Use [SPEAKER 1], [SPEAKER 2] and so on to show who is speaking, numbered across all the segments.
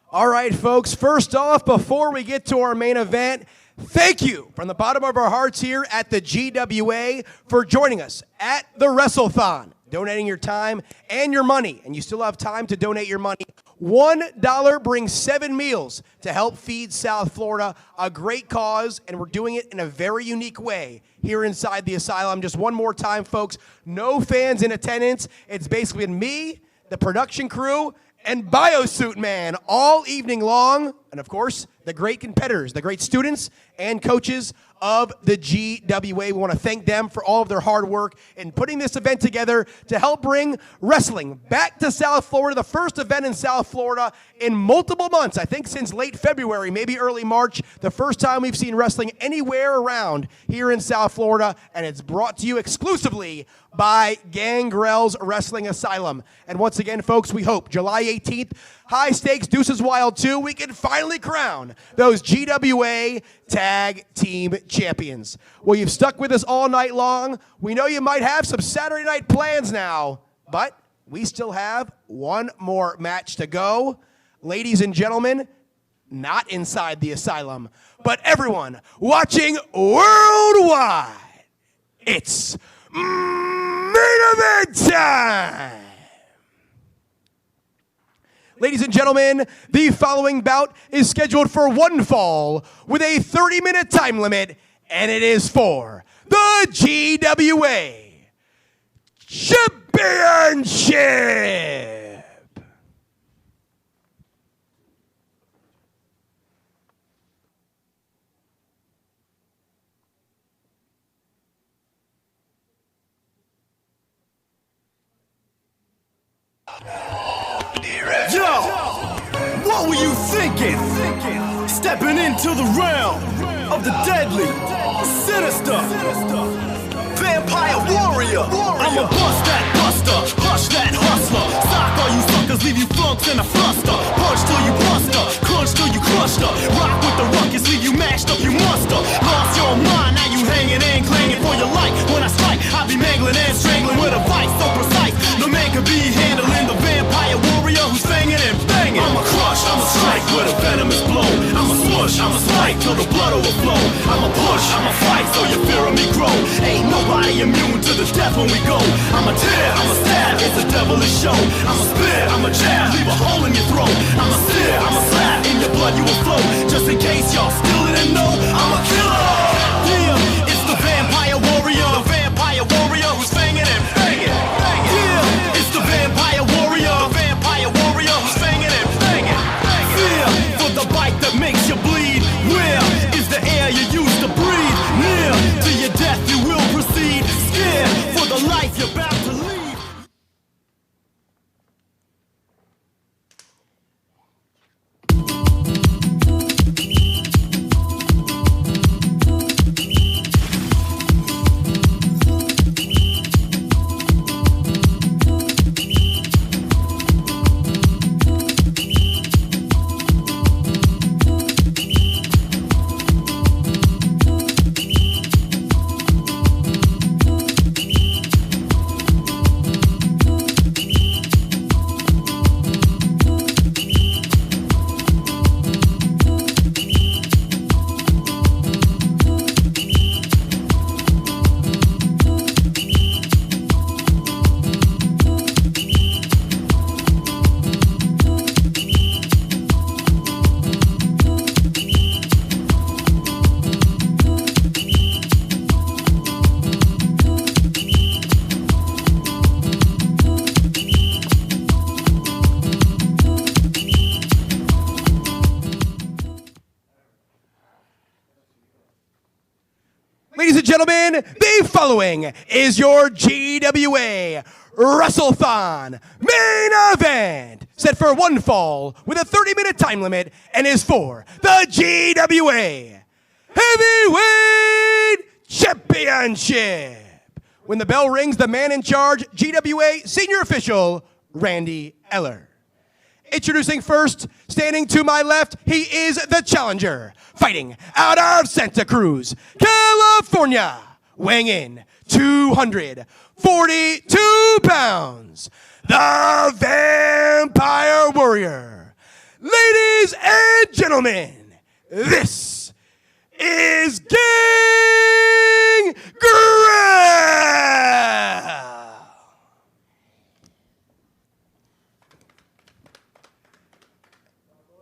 [SPEAKER 1] All right, folks, first off, before we get to our main event, thank you from the bottom of our hearts here at the GWA for joining us at the Wrestlethon, donating your time and your money, and you still have time to donate your money. $1 brings 7 meals to help feed South Florida, a great cause, and we're doing it in a very unique way here inside the asylum. Just one more time, folks, no fans in attendance. It's basically been me, the production crew, and Biosuit Man all evening long, and of course, the great competitors, the great students and coaches of the GWA. We want to thank them for all of their hard work in putting this event together to help bring wrestling back to South Florida, the first event in South Florida in multiple months. I think since late February, maybe early March, the first time we've seen wrestling anywhere around here in South Florida, and it's brought to you exclusively by Gangrel's Wrestling Asylum. And once again, folks, we hope July 18th, High Stakes Deuces Wild 2, we can finally crown those GWA Tag Team Champions. Well, you've stuck with us all night long. We know you might have some Saturday night plans now, but we still have one more match to go. Ladies and gentlemen, not inside the asylum, but everyone watching worldwide, it's main event time! Ladies and gentlemen, the following bout is scheduled for one fall with a 30-minute time limit, and it is for the GWA Championship.
[SPEAKER 2] Yo, what were you thinking? Stepping into the realm of the deadly, sinister, vampire warrior. I'ma bust that buster, hush that hustler. Sock all you suckers, leave you flunks in a fluster. Punch till you buster, crunch till you cluster. Rock with the ruckus, leave you mashed up, you muster. Lost your mind, now you hanging and clanging for your life. When I strike, I be mangling and strangling with a vice so precise. No man can be handling the vampire warrior who's fanging and banging. I'ma crush, I'ma strike with a venomous blow. I'ma smush, I'ma spike till the blood overflow. I'ma push, I'ma fight so your fear of me grow. Ain't nobody immune to the death when we go. I'ma tear, I'ma stab, it's a devilish show. I'ma spit, I'ma jab, leave a hole in your throat. I'ma sear, I'ma slap, in your blood you will flow. Just in case y'all still didn't know, I'm a killer. Yeah, it's the vampire warrior. The vampire warrior who's fanging and banging. Yeah, it's the vampire warrior. The vampire warrior who's fanging and banging. Fear for the bite that makes you bleed. Where is the air you used to breathe? Near to your death you will proceed. Scared for the life you're about to lead.
[SPEAKER 1] Ladies and gentlemen, the following is your GWA Wrestlethon main event, set for one fall with a 30-minute time limit, and is for the GWA Heavyweight Championship. When the bell rings, the man in charge, GWA Senior Official, Randy Eller. Introducing first, standing to my left, he is the challenger, fighting out of Santa Cruz, California, weighing in 242 pounds, the Vampire Warrior. Ladies Ladies and gentlemen, this is Gangrel.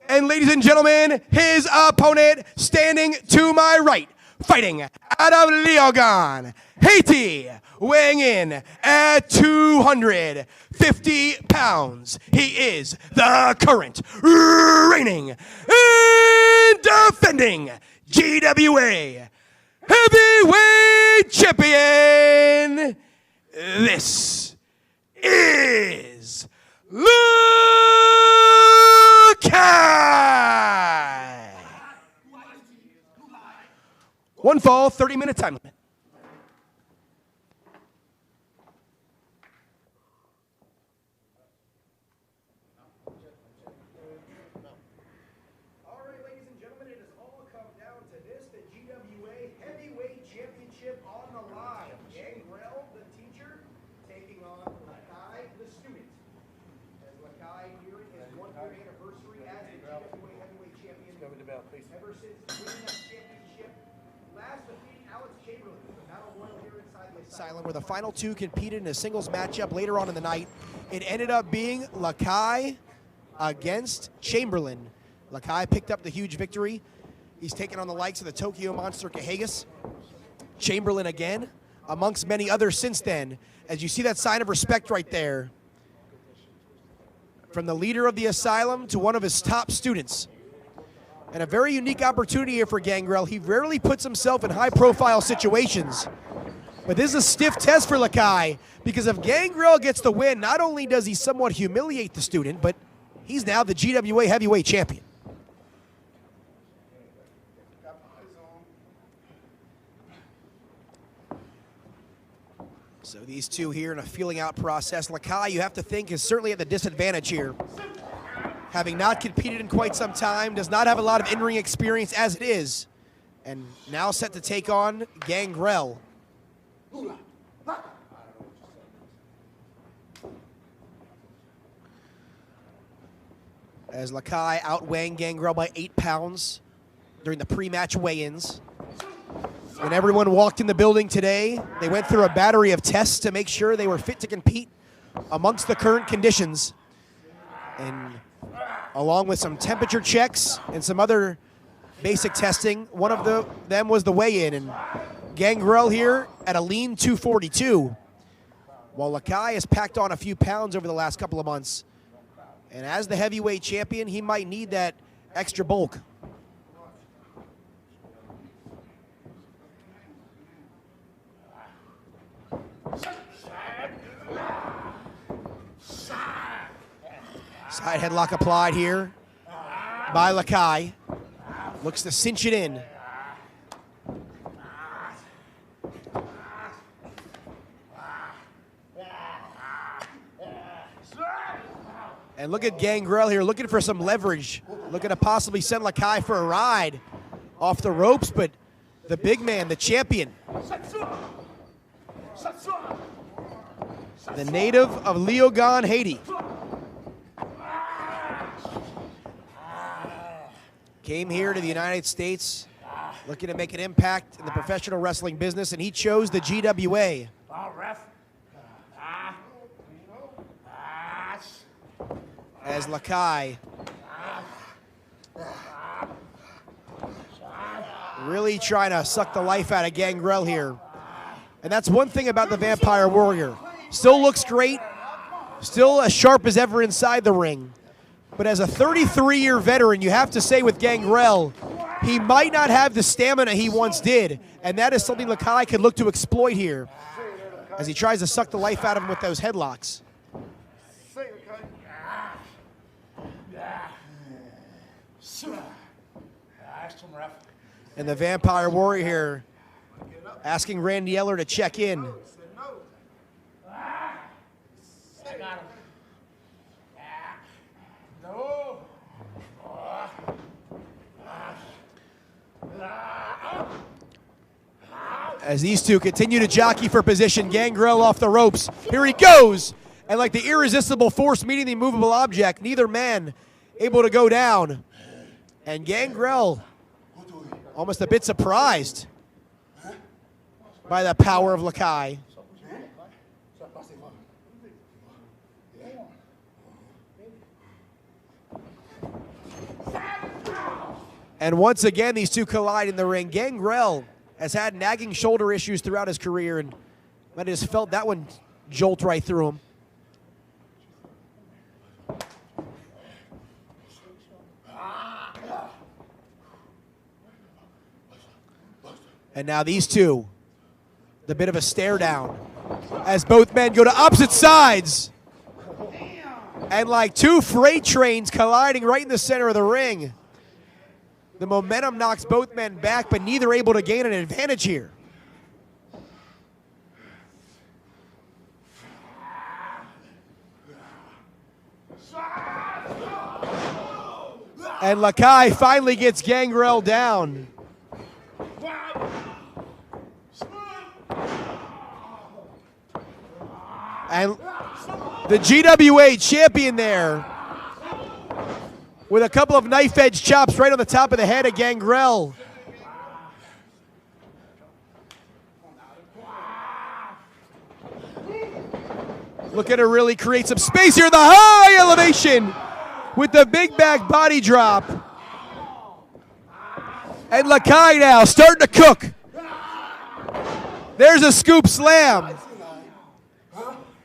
[SPEAKER 1] And ladies and gentlemen, his opponent standing to my right, fighting out of Leogan, Haiti, weighing in at 250 pounds. He is the current, reigning, and defending GWA Heavyweight Champion. This is Lakai. One fall, 30-minute time limit. All right, ladies and gentlemen, it has all come down to this, the GWA Heavyweight Championship on the line. Gangrel, the teacher, taking on Lakai, the student. As Lakai nearing his one-year anniversary as the GWA Heavyweight Champion. Ever since winning that championship, last defeating Alex Chamberlain, the battle royal here inside the asylum, where the final two competed in a singles matchup later on in the night. It ended up being Lakai against Chamberlain. Lakai picked up the huge victory. He's taken on the likes of the Tokyo Monster Cahagas. Chamberlain again, amongst many others since then. As you see that sign of respect right there, from the leader of the asylum to one of his top students. And a very unique opportunity here for Gangrel. He rarely puts himself in high-profile situations. But this is a stiff test for Lakai, because if Gangrel gets the win, not only does he somewhat humiliate the student, but he's now the GWA Heavyweight Champion. So these two here in a feeling out process. Lakai, you have to think, is certainly at the disadvantage here. Having not competed in quite some time, does not have a lot of in-ring experience as it is, and now set to take on Gangrel. As Lakai outweighing Gangrel by 8 pounds during the pre-match weigh-ins. When everyone walked in the building today, they went through a battery of tests to make sure they were fit to compete amongst the current conditions. And along with some temperature checks and some other basic testing, one of them was the weigh-in. And Gangrel here at a lean 242, while Lakai has packed on a few pounds over the last couple of months. And as the heavyweight champion, he might need that extra bulk. Side headlock applied here by Lakai. Looks to cinch it in. And look at Gangrel here, looking for some leverage. Looking to possibly send Lakai for a ride off the ropes, but the big man, the champion, the native of Leogan, Haiti, came here to the United States looking to make an impact in the professional wrestling business, and he chose the GWA. As Lakai really trying to suck the life out of Gangrel here. And that's one thing about the Vampire Warrior. Still looks great, still as sharp as ever inside the ring. But as a 33-year veteran, you have to say with Gangrel, he might not have the stamina he once did, and that is something Lakai could look to exploit here as he tries to suck the life out of him with those headlocks. And the Vampire Warrior here asking Randy Eller to check in. As these two continue to jockey for position, Gangrel off the ropes. Here he goes. And like the irresistible force meeting the immovable object, neither man able to go down. And Gangrel almost a bit surprised by the power of Lakai. And once again, these two collide in the ring. Gangrel has had nagging shoulder issues throughout his career, and might have just felt that one jolt right through him. And now these two, the bit of a stare down as both men go to opposite sides. And like two freight trains colliding right in the center of the ring. The momentum knocks both men back, but neither able to gain an advantage here. And Lakai finally gets Gangrel down. And the GWA champion there with a couple of knife edge chops right on the top of the head of Gangrel. Looking to really create some space here. The high elevation with the big back body drop. And Lakai now starting to cook. There's a scoop slam.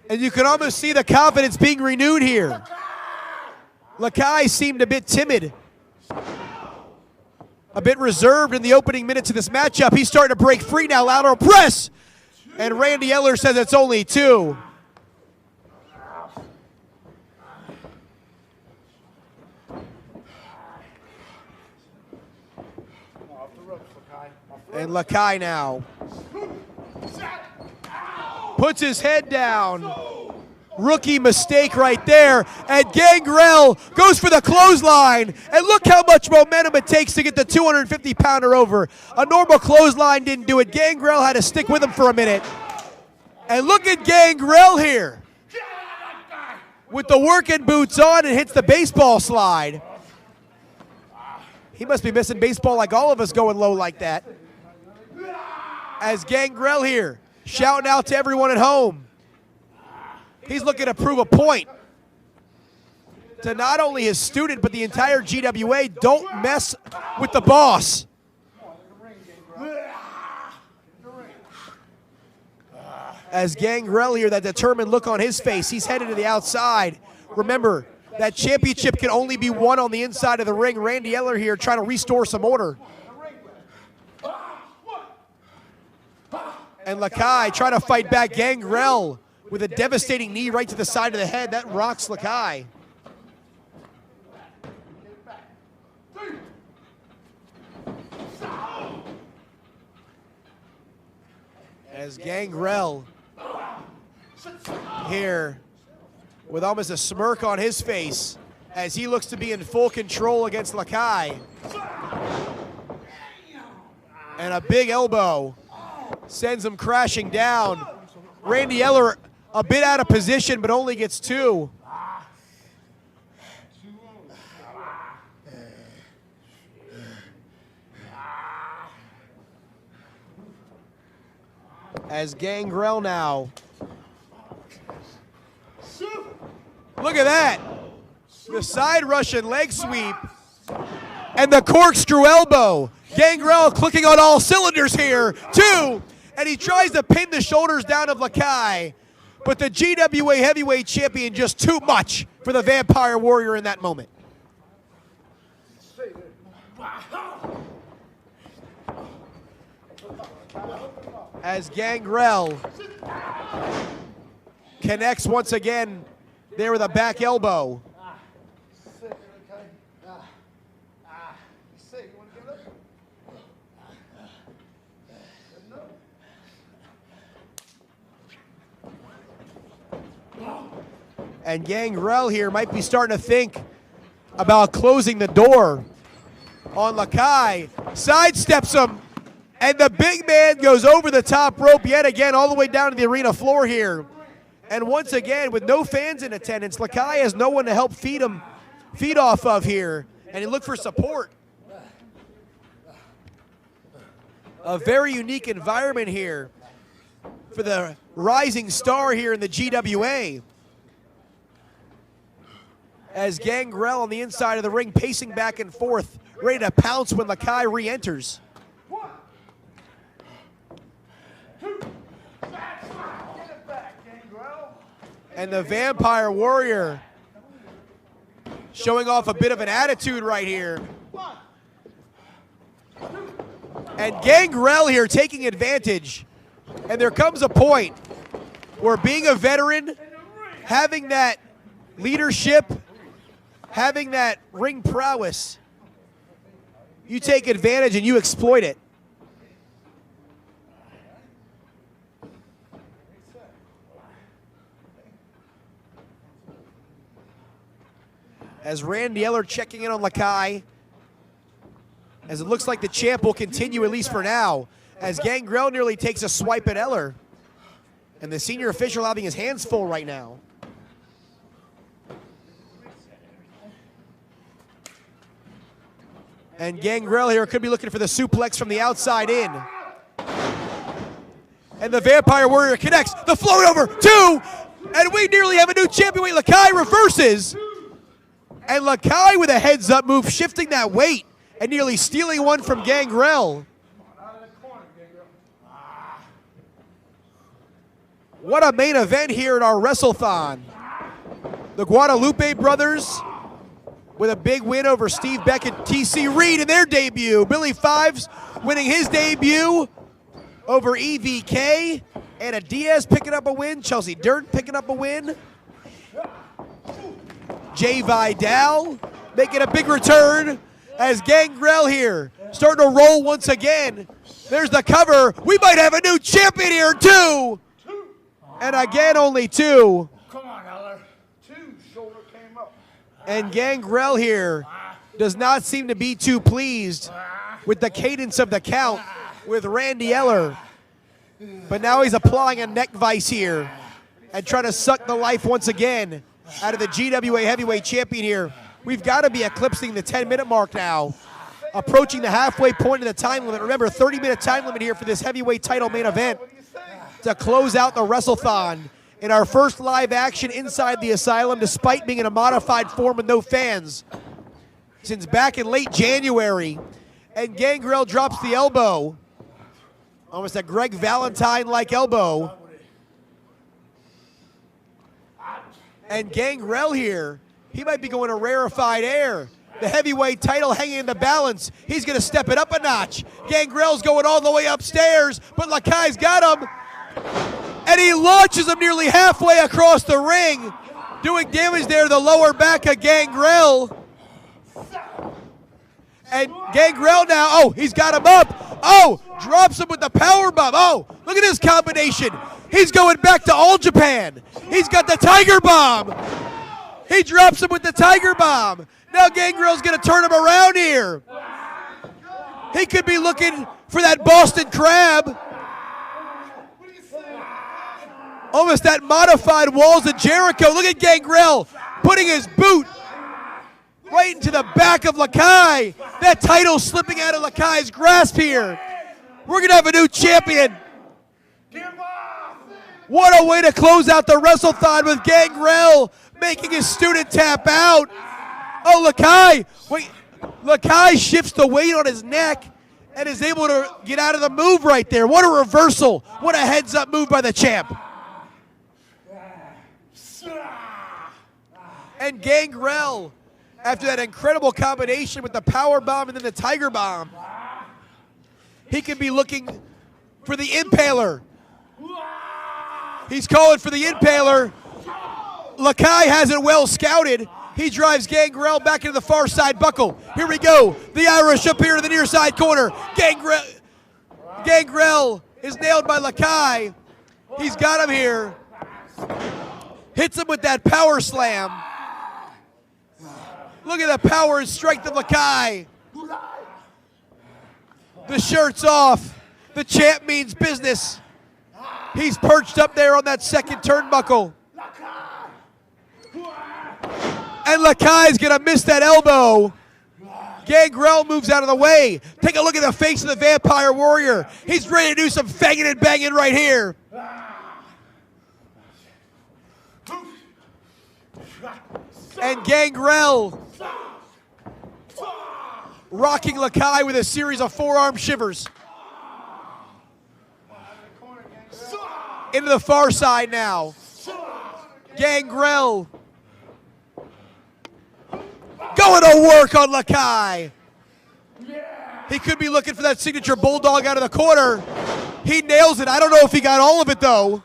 [SPEAKER 1] And you can almost see the confidence being renewed here. Lakai seemed a bit timid, a bit reserved in the opening minutes of this matchup. He's starting to break free now, lateral press. And Randy Eller says it's only two. And Lakai now puts his head down. Rookie mistake right there. And Gangrel goes for the clothesline. And look how much momentum it takes to get the 250-pounder over. A normal clothesline didn't do it. Gangrel had to stick with him for a minute. And look at Gangrel here. With the working boots on, and hits the baseball slide. He must be missing baseball like all of us going low like that. As Gangrel here, shouting out to everyone at home. He's looking to prove a point to not only his student, but the entire GWA. Don't mess with the boss. As Gangrel here, that determined look on his face, he's headed to the outside. Remember, that championship can only be won on the inside of the ring. Randy Eller here trying to restore some order. And Lakai trying to fight back. Gangrel with a devastating knee right to the side of the head. That rocks Lakai. As Gangrel here with almost a smirk on his face as he looks to be in full control against Lakai. And a big elbow sends him crashing down. Randy Eller a bit out of position, but only gets two. As Gangrel now. Look at that. The side Russian leg sweep. And the corkscrew elbow. Gangrel clicking on all cylinders here. Two. And he tries to pin the shoulders down of Lakai. But the GWA heavyweight champion just too much for the Vampire Warrior in that moment. As Gangrel connects once again there with a back elbow. And Gangrel here might be starting to think about closing the door on Lakai. Sidesteps him. And the big man goes over the top rope yet again, all the way down to the arena floor here. And once again, with no fans in attendance, Lakai has no one to help feed off of here. And he looked for support. A very unique environment here for the rising star here in the GWA. As Gangrel on the inside of the ring pacing back and forth, ready to pounce when Lakai re-enters. And the Vampire Warrior showing off a bit of an attitude right here. And Gangrel here taking advantage. And there comes a point where being a veteran, having that leadership, having that ring prowess, you take advantage and you exploit it. As Randy Eller checking in on Lakai, as it looks like the champ will continue at least for now, as Gangrel nearly takes a swipe at Eller. And the senior official having his hands full right now. And Gangrel here could be looking for the suplex from the outside in. And the Vampire Warrior connects, the float over, 2, and we nearly have a new champion. Wait, Lakai reverses. And Lakai with a heads-up move, shifting that weight and nearly stealing one from Gangrel. What a main event here at our WrestleThon. The Guadalupe brothers with a big win over Steve Beck and TC Reed in their debut. Billy Fives winning his debut over EVK. Anna Diaz picking up a win. Chelsea Dirt picking up a win. Jay Vidal making a big return as Gangrel here starting to roll once again. There's the cover. We might have a new champion here too. And again, only 2.
[SPEAKER 3] Come on, Eller. 2 shoulder came up.
[SPEAKER 1] And Gangrel here does not seem to be too pleased with the cadence of the count with Randy Eller. But now he's applying a neck vice here and trying to suck the life once again out of the GWA heavyweight champion here. We've got to be eclipsing the 10-minute mark now, approaching the halfway point of the time limit. Remember, 30-minute time limit here for this heavyweight title main event to close out the WrestleThon in our first live action inside the Asylum, despite being in a modified form with no fans since back in late January. And Gangrel drops the elbow, almost a Greg Valentine-like elbow. And Gangrel here, he might be going to rarefied air. The heavyweight title hanging in the balance. He's going to step it up a notch. Gangrel's going all the way upstairs, but Lakai's got him. And he launches him nearly halfway across the ring, doing damage there to the lower back of Gangrel. And Gangrel now, oh, he's got him up. Oh, drops him with the power bomb. Oh, look at this combination. He's going back to All Japan. He's got the Tiger Bomb. He drops him with the Tiger Bomb. Now Gangrel's going to turn him around here. He could be looking for that Boston Crab. Almost that modified Walls of Jericho. Look at Gangrel putting his boot right into the back of Lakai. That title slipping out of Lakai's grasp here. We're going to have a new champion. What a way to close out the WrestleThon with Gangrel making his student tap out. Oh, Lakai. Wait, Lakai shifts the weight on his neck and is able to get out of the move right there. What a reversal. What a heads-up move by the champ. And Gangrel, after that incredible combination with the power bomb and then the Tiger Bomb, he could be looking for the Impaler. He's calling for the Impaler. Lakai has it well scouted. He drives Gangrel back into the far side buckle. Here we go. The Irish up here in the near side corner. Gangrel is nailed by Lakai. He's got him here. Hits him with that power slam. Look at the power and strength of Lakai. The shirt's off. The champ means business. He's perched up there on that second turnbuckle. And Lakai's going to miss that elbow. Gangrel moves out of the way. Take a look at the face of the Vampire Warrior. He's ready to do some fanging and banging right here. And Gangrel rocking Lakai with a series of forearm shivers. Into the far side now. Gangrel going to work on Lakai. He could be looking for that signature bulldog out of the corner. He nails it. I don't know if he got all of it, though.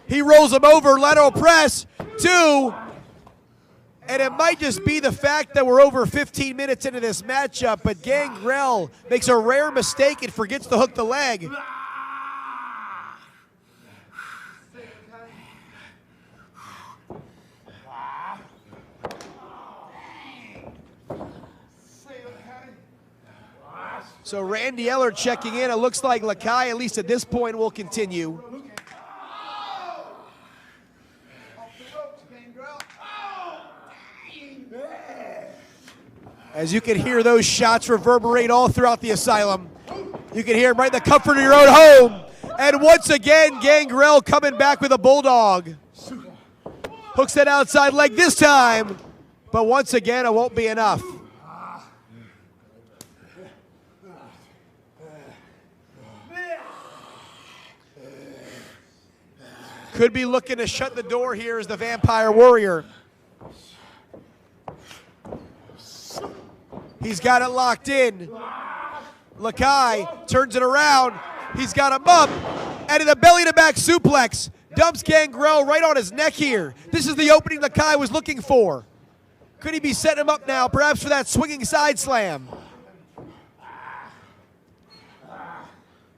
[SPEAKER 1] He rolls him over, lateral press, 2. And it might just be the fact that we're over 15 minutes into this matchup, but Gangrel makes a rare mistake and forgets to hook the leg. So Randy Eller checking in. It looks like Lakai, at least at this point, will continue. As you can hear those shots reverberate all throughout the asylum. You can hear them right in the comfort of your own home. And once again, Gangrel coming back with a bulldog. Hooks that outside leg this time. But once again, it won't be enough. Could be looking to shut the door here as the Vampire Warrior. He's got it locked in. Lakai turns it around. He's got him up. And in the belly-to-back suplex, dumps Gangrel right on his neck here. This is the opening Lakai was looking for. Could he be setting him up now, perhaps for that swinging side slam?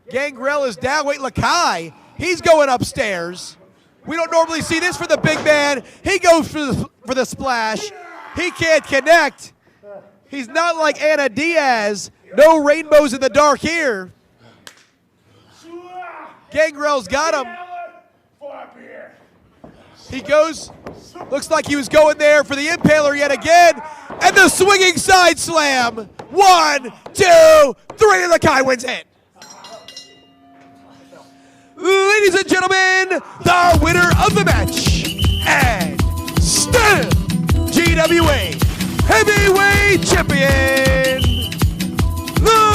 [SPEAKER 1] Gangrel is down. Wait, Lakai, he's going upstairs. We don't normally see this for the big man. He goes for the splash. He can't connect. He's not like Anna Diaz. No rainbows in the dark here. Gangrel's got him. He goes, looks like he was going there for the impaler yet again. And the swinging side slam. 1, 2, 3, and Lakai wins it. Ladies and gentlemen, the winner of the match, and still GWA Heavyweight Champion, Lakai.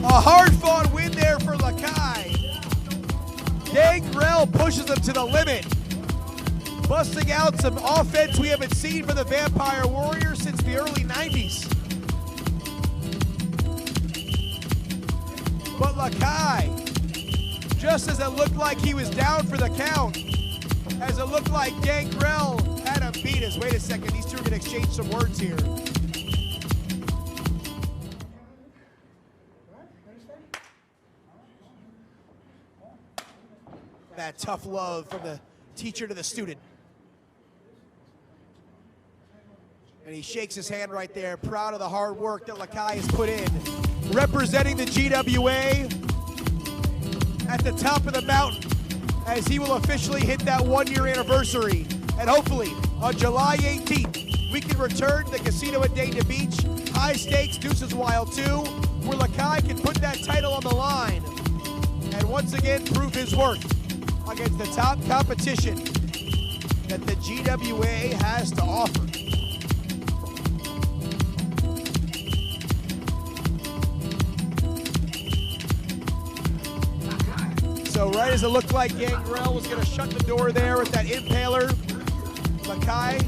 [SPEAKER 1] A hard-fought win there for Lakai. Gangrel pushes him to the limit, busting out some offense we haven't seen from the Vampire Warrior since the early 90s. But Lakai, just as it looked like he was down for the count, as it looked like Gangrel had him beat us. Wait a second, these two are going to exchange some words here. That tough love from the teacher to the student. And he shakes his hand right there, proud of the hard work that Lakai has put in. Representing the GWA at the top of the mountain as he will officially hit that 1-year anniversary. And hopefully on July 18th, we can return to the casino at Dayton Beach, high stakes Deuces Wild 2, where Lakai can put that title on the line and once again prove his worth against the top competition that the GWA has to offer. So right as it looked like Gangrel was going to shut the door there with that impaler, Lakai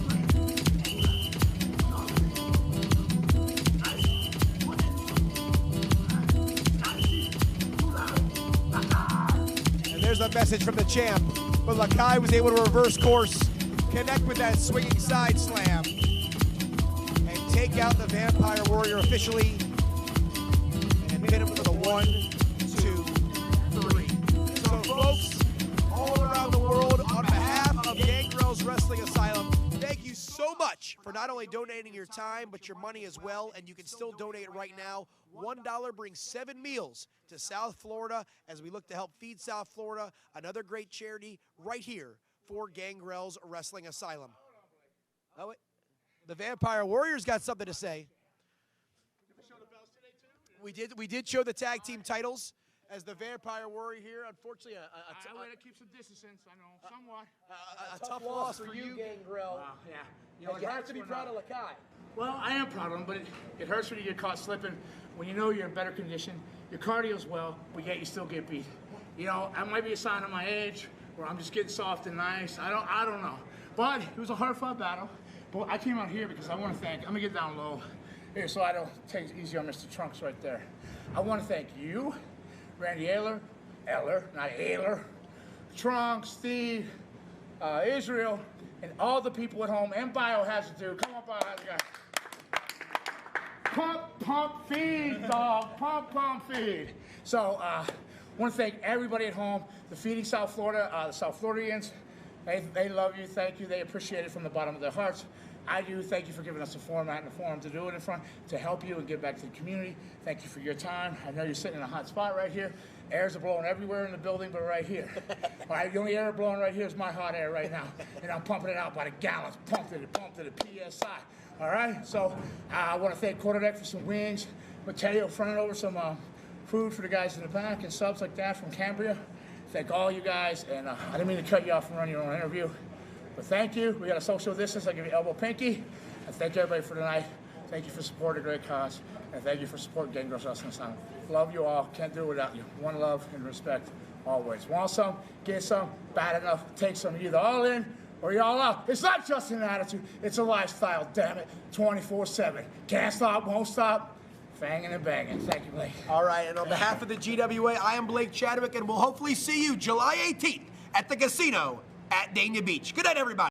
[SPEAKER 1] and there's a message from the champ. But Lakai was able to reverse course, connect with that swinging side slam, and take out the Vampire Warrior officially and hit him with a 1, 2, 3. So folks, all around the world, on behalf of Gangrel's Wrestling Asylum, thank you so much for not not only donating your time, but your money as well, and you can still donate right now. $1 brings 7 meals to South Florida as we look to help feed South Florida, another great charity right here for Gangrel's Wrestling Asylum. Oh, wait. The Vampire Warriors got something to say. We did show the tag team titles as the Vampire Warrior here. Unfortunately,
[SPEAKER 3] I way to keep some distance, I know, somewhat.
[SPEAKER 1] a tough loss for you, Gangrel.
[SPEAKER 3] Yeah.
[SPEAKER 1] You have to be proud of Lakai.
[SPEAKER 3] Well, I am proud of him, but it hurts when you get caught slipping. When you know you're in better condition, your cardio's well, but yet you still get beat. You know, that might be a sign of my age, where I'm just getting soft and nice. I don't know. But it was a hard-fought battle. But I came out here because I want to thank, I'm going to get down low here so I don't take it easy on Mr. Trunks right there. I want to thank you, Randy Eller, not Ayler, Trunks, Steve, Israel, and all the people at home, and Biohazard too. Come on, Biohazard guys. Pump, feed, dog. Pump, feed. So, I want to thank everybody at home, the Feeding South Florida, the South Floridians. They love you, thank you, they appreciate it from the bottom of their hearts. I do, thank you for giving us a format and a forum to do it in front, to help you and give back to the community. Thank you for your time. I know you're sitting in a hot spot right here. Airs are blowing everywhere in the building, but right here. All right, the only air blowing right here is my hot air right now. And I'm pumping it out by the gallons, pumped to the PSI. All right, so I want to thank Quarterdeck for some wings. Mateo fronting over some food for the guys in the back and subs like that from Cambria. Thank all you guys, and I didn't mean to cut you off from running your own interview, but thank you. We got a social distance. I give you elbow pinky, and thank everybody for tonight. Thank you for supporting a great cause, and thank you for supporting Gangrel's Wrestling Asylum. Love you all. Can't do it without you. One love and respect always. Want some? Get some. Bad enough. Take some. You're either all in or you're all out. It's not just an attitude. It's a lifestyle. Damn it. 24/7. Can't stop. Won't stop. Fanging and banging. Thank you, Blake.
[SPEAKER 1] All right, and on behalf of the GWA, I am Blake Chadwick, and we'll hopefully see you July 18th at the casino at Dania Beach. Good night, everybody.